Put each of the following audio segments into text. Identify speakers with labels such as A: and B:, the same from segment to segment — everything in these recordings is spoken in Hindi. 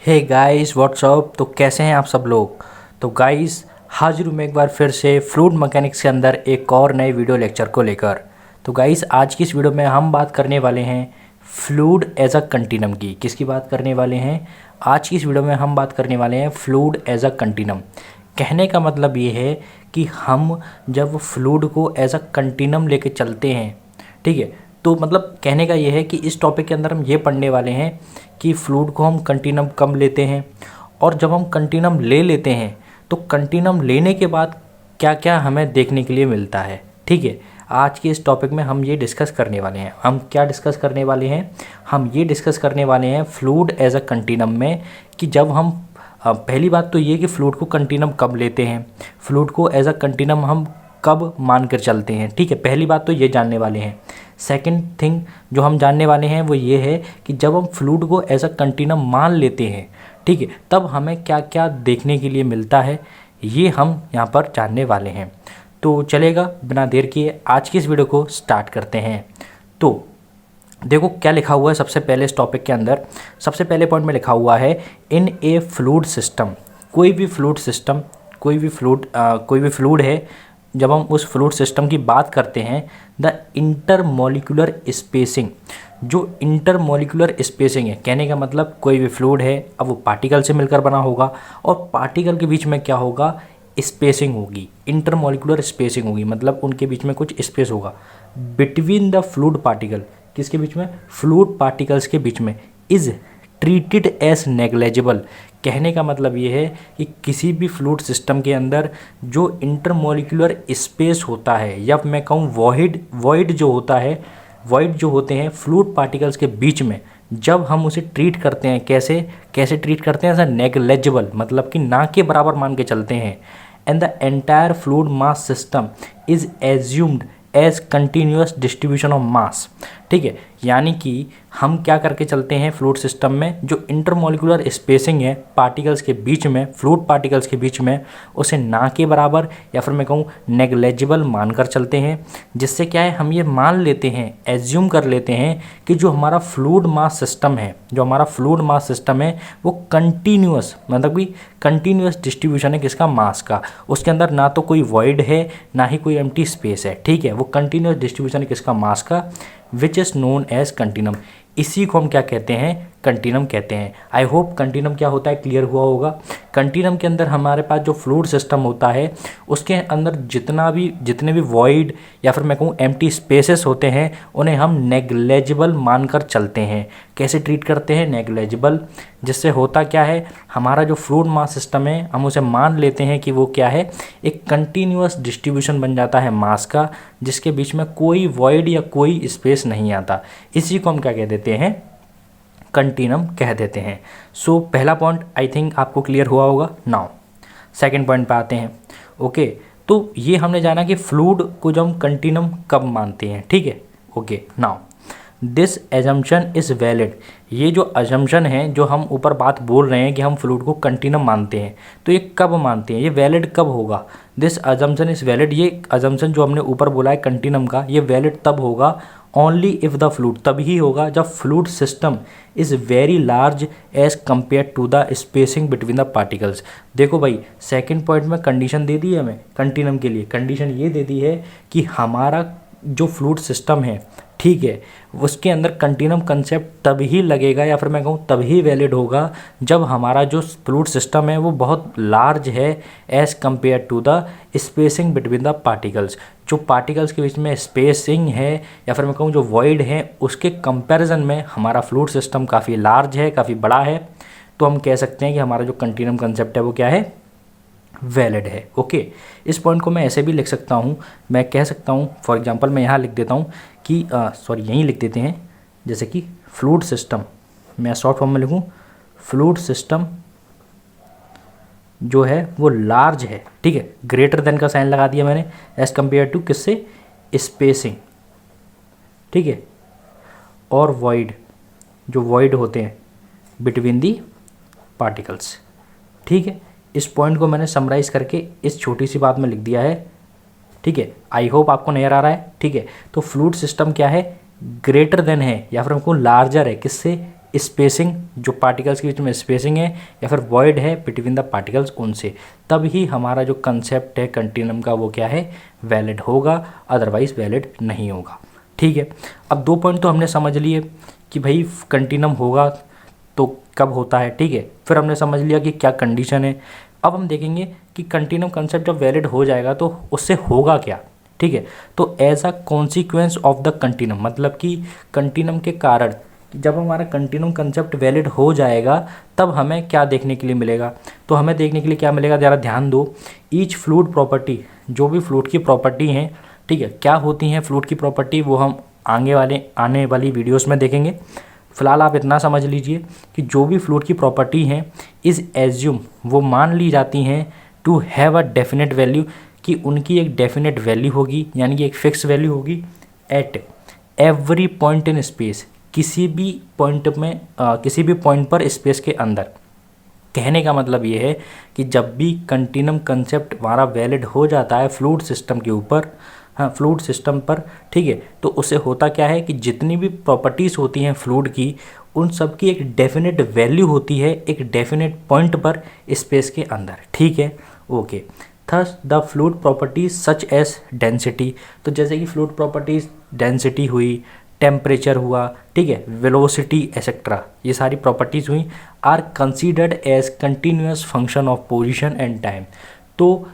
A: Hey guys what's up. तो कैसे हैं आप सब लोग। तो गाइस हाजिर हूँ मैं एक बार फिर से फ्लूइड मैकेनिक्स के अंदर एक और नए वीडियो लेक्चर को लेकर। तो गाइस आज की इस वीडियो में हम बात करने वाले हैं फ्लूइड एज अ कंटिन्यूम की। किसकी बात करने वाले हैं आज की इस वीडियो में? हम बात करने वाले हैं फ्लूइड एज अ कंटिन्यूम। कहने का मतलब ये है कि हम जब फ्लूइड को एज अ कंटिन्यूम लेके चलते हैं, ठीक है, तो मतलब कहने का ये है कि इस टॉपिक के अंदर हम ये पढ़ने वाले हैं कि फ्लूइड को हम कंटिन्यूम कब लेते हैं, और जब हम कंटिन्यूम ले लेते हैं तो कंटिन्यूम लेने के बाद क्या क्या हमें देखने के लिए मिलता है। ठीक है, आज के इस टॉपिक में हम ये डिस्कस करने वाले हैं। हम क्या डिस्कस करने वाले हैं? हम ये डिस्कस करने वाले हैं फ्लूइड एज अ कंटिन्यूम में कि जब हम पहली बात तो ये कि फ्लूइड को कंटिन्यूम कब लेते हैं, फ्लूइड को एज अ कंटिन्यूम हम कब मान कर चलते हैं। ठीक है, पहली बात तो ये जानने वाले हैं। सेकंड थिंग जो हम जानने वाले हैं वो ये है कि जब हम फ्लूइड को एज अ कंटिन्यूम मान लेते हैं, ठीक है, तब हमें क्या क्या देखने के लिए मिलता है, ये हम यहाँ पर जानने वाले हैं। तो चलेगा, बिना देर किए आज की इस वीडियो को स्टार्ट करते हैं। तो देखो क्या लिखा हुआ है सबसे पहले इस टॉपिक के अंदर। सबसे पहले पॉइंट में लिखा हुआ है इन ए फ्लूइड सिस्टम। कोई भी फ्लूइड सिस्टम, कोई भी फ्लूइड है, जब हम उस फ्लूइड सिस्टम की बात करते हैं, द इंटरमोलिकुलर स्पेसिंग, जो इंटरमोलिकुलर स्पेसिंग है, कहने का मतलब कोई भी फ्लूइड है, अब वो पार्टिकल से मिलकर बना होगा और पार्टिकल के बीच में क्या होगा, स्पेसिंग होगी, इंटरमोलिकुलर स्पेसिंग होगी, मतलब उनके बीच में कुछ स्पेस होगा बिटवीन द फ्लूइड पार्टिकल। किसके बीच में? फ्लूइड पार्टिकल्स के बीच में। Is treated as negligible. कहने का मतलब ये है कि किसी भी फ्लूइड सिस्टम के अंदर जो इंटरमोलिकुलर स्पेस होता है, या मैं कहूँ वॉइड जो होता है, वॉइड जो होते हैं फ्लूइड पार्टिकल्स के बीच में, जब हम उसे ट्रीट करते हैं, कैसे ट्रीट करते हैं? ऐसा नेग्लेजिबल, मतलब कि ना के बराबर मान के चलते हैं। And the entire fluid mass system is assumed as continuous distribution of mass. ठीक है, यानी कि हम क्या करके चलते हैं फ्लूइड सिस्टम में, जो इंटरमोलिकुलर स्पेसिंग है पार्टिकल्स के बीच में, फ्लूइड पार्टिकल्स के बीच में, उसे ना के बराबर या फिर मैं कहूँ नेग्लेजिबल मानकर चलते हैं। जिससे क्या है, हम ये मान लेते हैं, एज्यूम कर लेते हैं कि जो हमारा फ्लूइड मास सिस्टम है, वो कंटिन्यूअस, मतलब कि कंटिन्यूअस डिस्ट्रीब्यूशन है किसका? मास का। उसके अंदर ना तो कोई वॉइड है ना ही कोई एम्प्टी स्पेस है। ठीक है, वो कंटिन्यूअस डिस्ट्रीब्यूशन है किसका? मास का, which is known as continuum. इसी को हम क्या कहते हैं? कंटिन्यूम कहते हैं। आई होप कंटिन्यूम क्या होता है क्लियर हुआ होगा। कंटिन्यूम के अंदर हमारे पास जो फ्लूइड सिस्टम होता है, उसके अंदर जितने भी वॉइड या फिर मैं कहूँ एम्प्टी स्पेसेस होते हैं, उन्हें हम नेग्लेजिबल मानकर चलते हैं। कैसे ट्रीट करते हैं? नेग्लेजिबल। जिससे होता क्या है, हमारा जो फ्लूइड मास सिस्टम है, हम उसे मान लेते हैं कि वो क्या है, एक कंटिन्यूअस डिस्ट्रीब्यूशन बन जाता है मास का, जिसके बीच में कोई वॉइड या कोई स्पेस नहीं आता। इसी को हम क्या कह देते हैं? कंटिन्यूम कह देते हैं। सो पहला पॉइंट आई थिंक आपको क्लियर हुआ होगा। नाउ सेकंड पॉइंट पे आते हैं। ओके, तो ये हमने जाना कि फ्लूइड को जब हम कंटिन्यूम कब मानते हैं। ठीक है, okay. Now this assumption is valid. ये जो अजम्पशन है, जो हम ऊपर बात बोल रहे हैं कि हम फ्लूइड को कंटिन्यूम मानते हैं, तो ये कब मानते हैं, ये वैलिड कब होगा? This assumption is valid. ये अजम्पशन जो हमने ऊपर बोला है कंटिन्यूम का, ये वैलिड तब होगा, ओनली इफ़ द फ्लूइड, तभी होगा जब fluid system is very large as compare to the spacing between the particles. देखो भाई, सेकंड पॉइंट में कंडीशन दे दी है हमें कंटिन्यूम के लिए। कंडीशन ये दे दी है कि हमारा जो फ्लूइड सिस्टम है, ठीक है, उसके अंदर कंटिन्यूम कंसेप्ट तभी लगेगा या फिर मैं कहूँ तभी वैलिड होगा जब हमारा जो फ्लूइड सिस्टम है वो बहुत लार्ज है as compare to the spacing between the particles. जो पार्टिकल्स के बीच में स्पेसिंग है या फिर मैं कहूँ जो वॉइड है, उसके कंपैरिजन में हमारा फ्लूइड सिस्टम काफ़ी लार्ज है, काफ़ी बड़ा है। तो हम कह सकते हैं कि हमारा जो कंटिन्यूम कंसेप्ट है वो क्या है? वैलिड है। ओके, इस पॉइंट को मैं ऐसे भी लिख सकता हूँ, मैं कह सकता हूँ, फॉर एग्जांपल मैं यहाँ लिख देता हूँ कि यहीं लिख देते हैं, जैसे कि फ्लूइड सिस्टम, मैं शॉर्ट फॉर्म में लिखूँ, फ्लूइड सिस्टम जो है वो लार्ज है। ठीक है, ग्रेटर देन का साइन लगा दिया मैंने, एज कम्पेयर टू किससे? स्पेसिंग। ठीक है, और वॉइड, जो वॉइड होते हैं बिटवीन दी पार्टिकल्स। ठीक है, इस पॉइंट को मैंने समराइज करके इस छोटी सी बात में लिख दिया है। ठीक है, आई होप आपको नज़र आ रहा है। ठीक है, तो फ्लूइड सिस्टम क्या है? ग्रेटर देन है या फिर हमको लार्जर है किससे? स्पेसिंग, जो पार्टिकल्स के बीच में स्पेसिंग है या फिर वॉइड है बिटवीन द पार्टिकल्स, उनसे, तब ही हमारा जो कंसेप्ट है कंटिन्यूम का वो क्या है, वैलिड होगा, अदरवाइज वैलिड नहीं होगा। ठीक है, अब 2 पॉइंट तो हमने समझ लिए कि भाई कंटिन्यूम होगा तो कब होता है। ठीक है, फिर हमने समझ लिया कि क्या कंडीशन है। अब हम देखेंगे कि कंटिन्यूम कंसेप्ट जब वैलिड हो जाएगा तो उससे होगा क्या। ठीक है, तो as a consequence of the continuum, मतलब कि कंटिन्यूम के कारण जब हमारा कंटिन्यूम कंसेप्ट वैलिड हो जाएगा तब हमें क्या देखने के लिए मिलेगा, तो हमें देखने के लिए क्या मिलेगा, ज़रा ध्यान दो। ईच फ्लूइड प्रॉपर्टी, जो भी फ्लूइड की प्रॉपर्टी हैं, ठीक है, क्या होती हैं फ्लूइड की प्रॉपर्टी, वो हम आने वाली वीडियोस में देखेंगे। फिलहाल आप इतना समझ लीजिए कि जो भी फ्लूइड की प्रॉपर्टी हैं इज़ एज्यूम, वो मान ली जाती हैं to have a definite value, कि उनकी एक डेफिनेट वैल्यू होगी, यानी कि एक फिक्स वैल्यू होगी at every point in space, किसी भी पॉइंट में किसी भी पॉइंट पर स्पेस के अंदर। कहने का मतलब ये है कि जब भी कंटिन्यूम कंसेप्ट हमारा वैलिड हो जाता है फ्लूइड सिस्टम के ऊपर, हाँ फ्लूइड सिस्टम पर, ठीक है, तो उससे होता क्या है कि जितनी भी प्रॉपर्टीज़ होती हैं फ्लूइड की, उन सब की एक डेफिनेट वैल्यू होती है एक डेफिनेट पॉइंट पर स्पेस के अंदर। ठीक है, okay. Thus the fluid properties such as density, तो जैसे कि फ्लूइड प्रॉपर्टीज डेंसिटी हुई, टेम्परेचर हुआ, ठीक है, वेलोसिटी एक्सेट्रा, ये सारी प्रॉपर्टीज़ हुई, are considered as continuous function of position and time. तो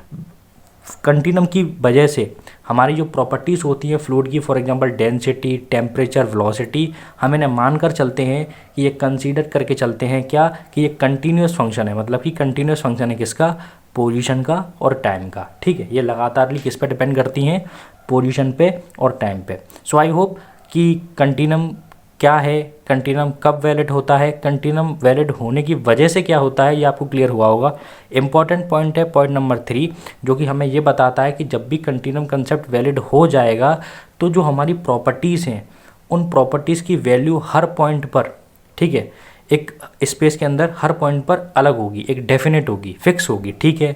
A: कंटिन्यूम की वजह से हमारी जो प्रॉपर्टीज़ होती हैं फ्लूइड की, for example density, temperature, velocity, हम इन्हें मान कर चलते हैं कि ये कंसीडर करके चलते हैं क्या, कि ये कंटिन्यूस फंक्शन है, मतलब कि कंटिन्यूस फंक्शन है किसका, पोजीशन का और टाइम का। ठीक है, ये लगातारली किस पे डिपेंड करती हैं, पोजीशन पे और टाइम पे। सो आई होप कि कंटिन्यूम क्या है, कंटिन्यूम कब वैलिड होता है, कंटिन्यूम वैलिड होने की वजह से क्या होता है, ये आपको क्लियर हुआ होगा। इंपॉर्टेंट पॉइंट है पॉइंट नंबर 3, जो कि हमें ये बताता है कि जब भी कंटिन्यूम कंसेप्ट वैलिड हो जाएगा तो जो हमारी प्रॉपर्टीज़ हैं उन प्रॉपर्टीज़ की वैल्यू हर पॉइंट पर, ठीक है, एक स्पेस के अंदर हर पॉइंट पर अलग होगी, एक डेफिनेट होगी, फिक्स होगी। ठीक है,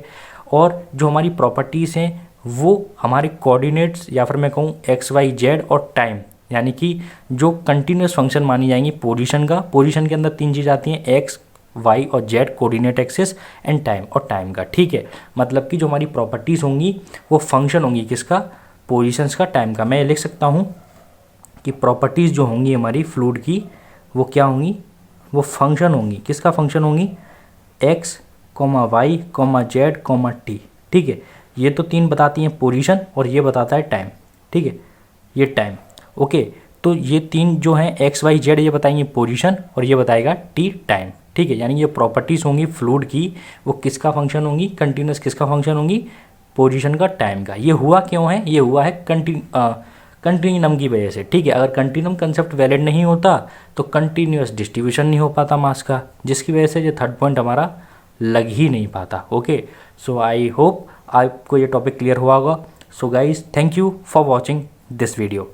A: और जो हमारी प्रॉपर्टीज़ हैं वो हमारे कोऑर्डिनेट्स या फिर मैं कहूँ एक्स वाई जेड और टाइम, यानी कि जो कंटिन्यूस फंक्शन मानी जाएंगी पोजीशन का, पोजीशन के अंदर 3 चीज़ आती हैं, एक्स वाई और Z, coordinate axis and time, और टाइम का। ठीक है, मतलब कि जो हमारी प्रॉपर्टीज़ होंगी वो फंक्शन होंगी किसका, पोजीशंस का, टाइम का। मैं ये लिख सकता हूँ कि प्रॉपर्टीज़ जो होंगी हमारी फ्लूइड की वो क्या होंगी, वो फंक्शन होंगी, किसका फंक्शन होंगी, x comma y comma z comma t. ठीक है, ये तो 3 बताती हैं पोजीशन और ये बताता है टाइम। ठीक है, ये टाइम, ओके। तो ये 3 जो हैं एक्स वाई जेड, ये बताएंगे पोजीशन और ये बताएगा टी, टाइम। ठीक है, यानी ये प्रॉपर्टीज़ होंगी फ्लूइड की, वो किसका फंक्शन होंगी, कंटिन्यूस किसका फंक्शन होंगी, पोजीशन का, टाइम का। ये हुआ क्यों है, ये हुआ है कंटिन्यूम की वजह से। ठीक है, अगर कंटिन्यूम कंसेप्ट वैलिड नहीं होता तो कंटिन्यूस डिस्ट्रीब्यूशन नहीं हो पाता मास का, जिसकी वजह से ये 3rd पॉइंट हमारा लग ही नहीं पाता। ओके, सो आई होप आपको ये टॉपिक क्लियर हुआ होगा। So guys, thank you for watching this video.